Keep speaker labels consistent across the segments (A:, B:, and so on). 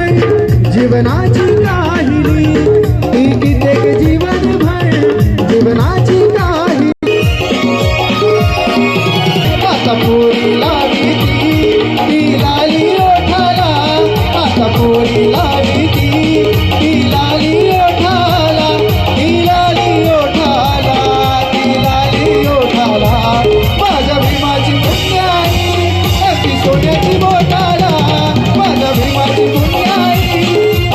A: जीवनभर जीवनाची काहिली ही कित्येक जीवनभर जीवनाची काहिली आता पोरी लावी ती लाली ओठाला आता पोरी लावी ती लाली ओठाला ती लाली ओठाला ती लाली ओठाला माझ्या भीमाची पुण्याई अगदी सोन्याची बोटाला माझ्या भीमाची पुण्याई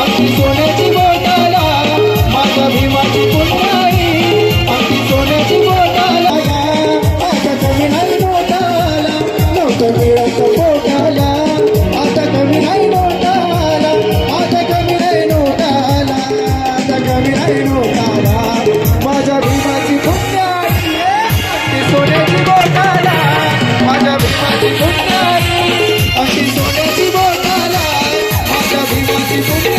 A: अगदी सोन्याची बोटाला माझ्या भीमाची पुण्याई अगदी सोन्याची बोटाला आता कमी नाही नोटाला नोट मिळत पोटाला आता कमी नाही नोटाला आता कमी नाही नोटाला आता कमी नाही नोटाला माझ्या भीमाची पुण्याई अगदी सोन्याची बोटाला माझ्या भीमाची पुण्याई अगदी सोन्याची बोटाला माझ्या भीमाची पुण्याई